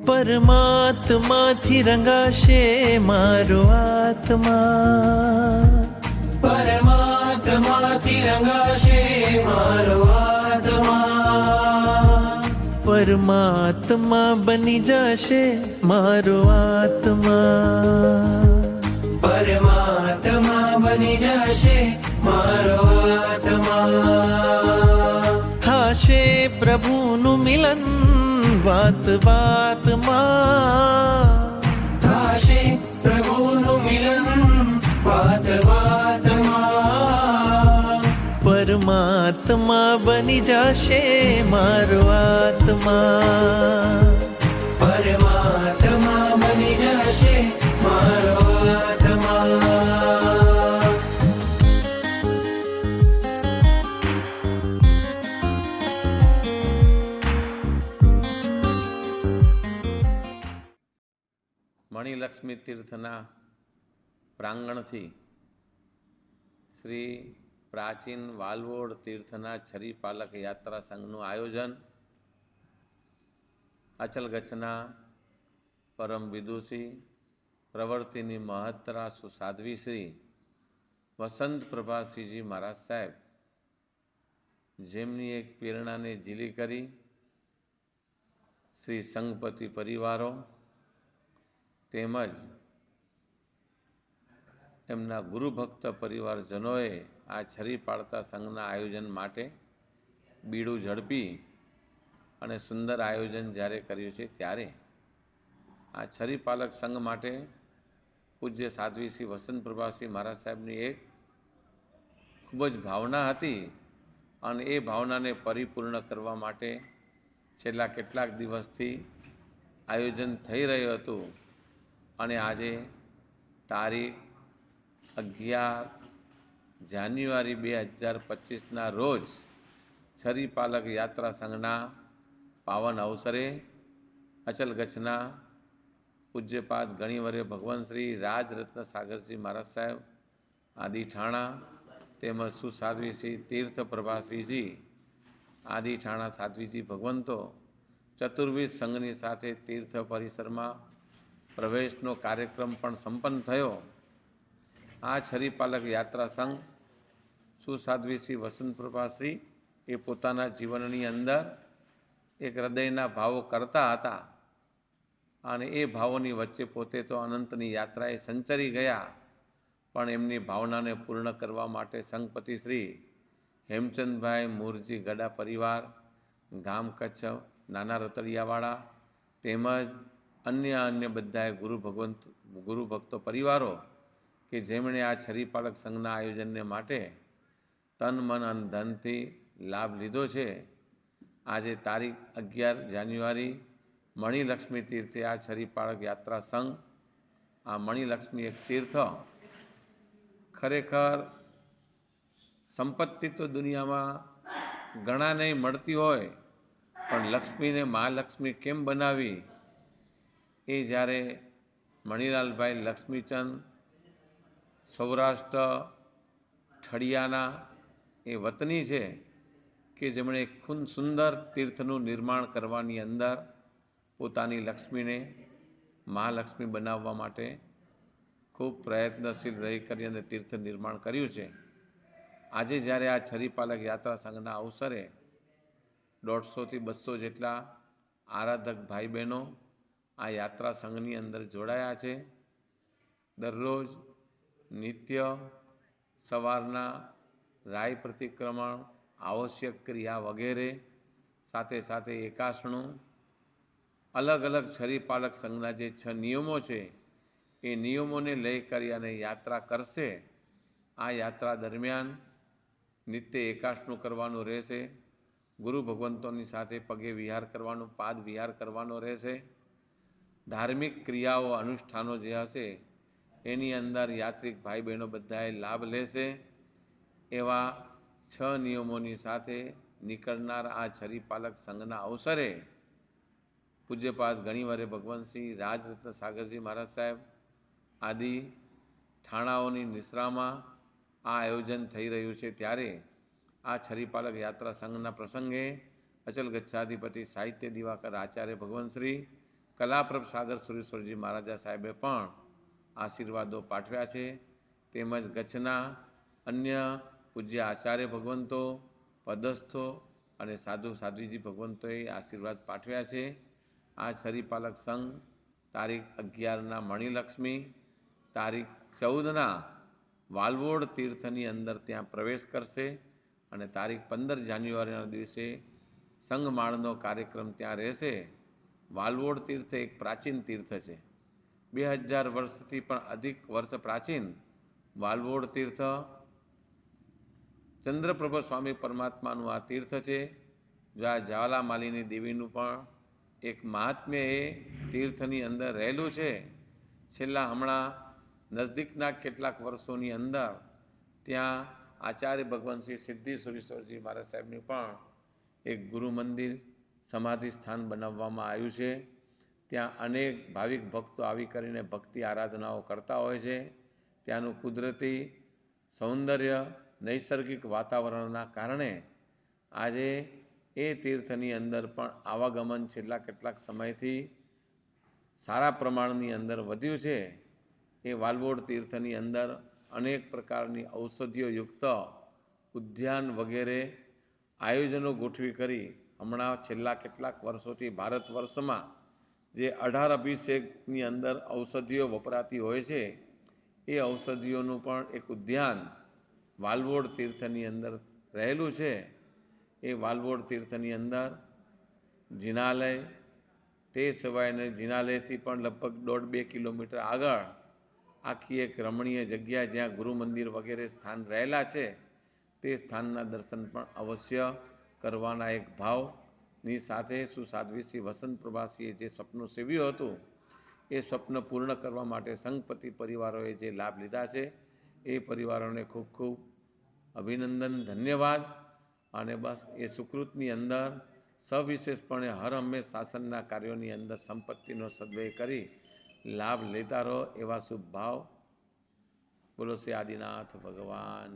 પરમાત્માથી રંગાશે મારો આત્મા, પરમાત્માથી રંગાશે મારો આત્મા, પરમાત્મા બની જશે મારો આત્મા, પરમાત્મા બની જશે મારો આત્મા. થાશે પ્રભુનું મિલન વાત વાતમાં, થાશે પ્રભુનું મિલન વાત વાતમાં, પરમાત્મા બની જશે મારો આત્મા, પરમાત્મા બની જશે મારો આત્મા. મણિલક્ષ્મી તીર્થના પ્રાંગણથી શ્રી પ્રાચીન વાલવોડ તીર્થના છરીપાલક યાત્રા સંઘનું આયોજન અચલગચ્છના પરમ વિદુષી પ્રવૃત્તિની મહત્તરા સુસાધ્વી શ્રી વસંત પ્રભાસિંહજી મહારાજ સાહેબ, જેમની એક પ્રેરણાને ઝીલી કરી શ્રી સંઘપતિ પરિવારો તેમજ એમના ગુરુભક્ત પરિવારજનોએ આ છરી પાડતા સંઘના આયોજન માટે બીડું ઝડપી અને સુંદર આયોજન જ્યારે કર્યું છે, ત્યારે આ છરી પાલક સંઘ માટે પૂજ્ય સાધ્વી શ્રી વસંત પ્રભાસિંહ મહારાજ સાહેબની એક ખૂબ જ ભાવના હતી અને એ ભાવનાને પરિપૂર્ણ કરવા માટે છેલ્લા કેટલાક દિવસથી આયોજન થઈ રહ્યું હતું અને આજે તારીખ 11 જાન્યુઆરી 2025ના રોજ છરીપાલક યાત્રા સંઘના પાવન અવસરે અચલગચ્છના પૂજ્યપાદ ગણિવર્ય ભગવાન શ્રી રાજરત્ન સાગરજી મહારાજ સાહેબ આદિ ઠાણા તેમજ સુસાધ્વી શ્રી તીર્થ પ્રભાસિંહજી આદિ ઠાણા સાધ્વીજી ભગવંતો ચતુર્વિધ સંઘની સાથે તીર્થ પરિસરમાં પ્રવેશનો કાર્યક્રમ પણ સંપન્ન થયો. આ છરીપાલક યાત્રા સંઘ સુસાધ્વી શ્રી વસંત પ્રભાશ્રી એ પોતાના જીવનની અંદર એક હૃદયના ભાવો કરતા હતા અને એ ભાવોની વચ્ચે પોતે તો અનંતની યાત્રાએ સંચરી ગયા, પણ એમની ભાવનાને પૂર્ણ કરવા માટે સંઘપતિ શ્રી હેમચંદભાઈ મૂરજી ગડા પરિવાર, ગામ કચ્છ નાના રતડિયાવાળા તેમજ અન્ય બધાએ ગુરુભક્તો પરિવારો કે જેમણે આ છરીપાલક સંઘના આયોજનને માટે તન મન અને ધનથી લાભ લીધો છે. આજે તારીખ 11 જાન્યુઆરી મણિલક્ષ્મી તીર્થે આ છરીપાલક યાત્રા સંઘ, આ મણિલક્ષ્મી એક તીર્થ ખરેખર સંપત્તિ તો દુનિયામાં ઘણાને મળતી હોય, પણ લક્ષ્મીને મહાલક્ષ્મી કેમ બનાવી એ જ્યારે મણિલાલભાઈ લક્ષ્મીચંદ સૌરાષ્ટ્ર ઠળિયાના એ વતની છે કે જેમણે સુંદર તીર્થનું નિર્માણ કરવાની અંદર પોતાની લક્ષ્મીને મહાલક્ષ્મી બનાવવા માટે ખૂબ પ્રયત્નશીલ રહી કરી અને તીર્થ નિર્માણ કર્યું છે. આજે જ્યારે આ છરીપાલક યાત્રા સંઘના અવસરે 150થી 200 જેટલા આરાધક ભાઈ બહેનો આ યાત્રા સંઘની અંદર જોડાયા છે. દરરોજ નિત્ય સવારના રાય પ્રતિક્રમણ, આવશ્યક ક્રિયા વગેરે સાથે સાથે એકાસણું, અલગ અલગ છરીપાલક સંઘના જે 6 નિયમો છે એ નિયમોને લઈ કરી અને યાત્રા કરશે. આ યાત્રા દરમિયાન નિત્ય એકાસણું કરવાનું રહેશે, ગુરુ ભગવંતોની સાથે પગે વિહાર કરવાનું, પાદ વિહાર કરવાનો રહેશે. ધાર્મિક ક્રિયાઓ અનુષ્ઠાનો જે હશે એની અંદર યાત્રિક ભાઈ બહેનો બધાએ લાભ લેશે. એવા 6 નિયમોની સાથે નીકળનાર આ છરીપાલક સંઘના અવસરે પૂજ્યપાદ ગણિવર્ય ભગવંતસિંહ રાજરત્ન સાગરજી મહારાજ સાહેબ આદિ ઠાણાઓની નિશ્રામાં આ આયોજન થઈ રહ્યું છે. ત્યારે આ છરીપાલક યાત્રા સંઘના પ્રસંગે અચલ ગચ્છાધિપતિ સાહિત્ય દિવાકર આચાર્ય ભગવંતશ્રી કલાપ્રભ સાગર સુરેશ્વરજી મહારાજા સાહેબે પણ આશીર્વાદો પાઠવ્યા છે. તેમજ કચ્છના અન્ય પૂજ્ય આચાર્ય ભગવંતો, પદસ્થો અને સાધુ સાધ્વીજી ભગવંતોએ આશીર્વાદ પાઠવ્યા છે. આ છરીપાલક સંઘ તારીખ 11ના મણિલક્ષ્મી, તારીખ 14ના વાલવોડ તીર્થની અંદર ત્યાં પ્રવેશ કરશે અને તારીખ 15 જાન્યુઆરીના દિવસે સંઘમાળનો કાર્યક્રમ ત્યાં રહેશે. વાલવોડ તીર્થ એક પ્રાચીન તીર્થ છે. 2000 વર્ષથી પણ અધિક વર્ષ પ્રાચીન વાલવોડ તીર્થ ચંદ્રપ્રભ સ્વામી પરમાત્માનું આ તીર્થ છે. જ્યાં જ્વાલા માલિની દેવીનું પણ એક મહાત્મ્ય એ તીર્થની અંદર રહેલું છે. છેલ્લા હમણાં નજદીકના કેટલાક વર્ષોની અંદર ત્યાં આચાર્ય ભગવાન શ્રી સિદ્ધિ સુરેશ્વરજી મહારાજ સાહેબનું પણ એક ગુરુ મંદિર સમાધિ સ્થાન બનાવવામાં આવ્યું છે. ત્યાં અનેક ભાવિક ભક્તો આવી કરીને ભક્તિ આરાધનાઓ કરતા હોય છે. ત્યાંનું કુદરતી સૌંદર્ય, નૈસર્ગિક વાતાવરણના કારણે આજે એ તીર્થની અંદર પણ આવાગમન છેલ્લા કેટલાક સમયથી સારા પ્રમાણની અંદર વધ્યું છે. એ વાલવોડ તીર્થની અંદર અનેક પ્રકારની ઔષધિઓયુક્ત ઉદ્યાન વગેરે આયોજનો ગોઠવી કરી હમણાં છેલ્લા કેટલાક વર્ષોથી ભારત વર્ષમાં જે 18 અભિષેકની અંદર ઔષધિઓ વપરાતી હોય છે, એ ઔષધિઓનું પણ એક ઉદ્યાન વાલવોડ તીર્થની અંદર રહેલું છે. એ વાલવોડ તીર્થની અંદર જિનાલય, તે સિવાયને જિનાલયથી પણ લગભગ 1.5-2 કિલોમીટર આગળ આખી એક રમણીય જગ્યા જ્યાં ગુરુ મંદિર વગેરે સ્થાન રહેલા છે, તે સ્થાનના દર્શન પણ અવશ્ય કરવાના એક ભાવની સાથે સુસાધ્વી શ્રી વસંત પ્રભાસીએ જે સ્વપ્ન સેવ્યું હતું, એ સ્વપ્ન પૂર્ણ કરવા માટે સંઘપતિ પરિવારોએ જે લાભ લીધા છે, એ પરિવારોને ખૂબ ખૂબ અભિનંદન, ધન્યવાદ. અને બસ એ સુકૃતની અંદર સવિશેષપણે હર હંમેશ શાસનના કાર્યોની અંદર સંપત્તિનો સદવ્યય કરી લાભ લેતા રહો એવા શુભ ભાવ. બોલો શ્રી આદિનાથ ભગવાન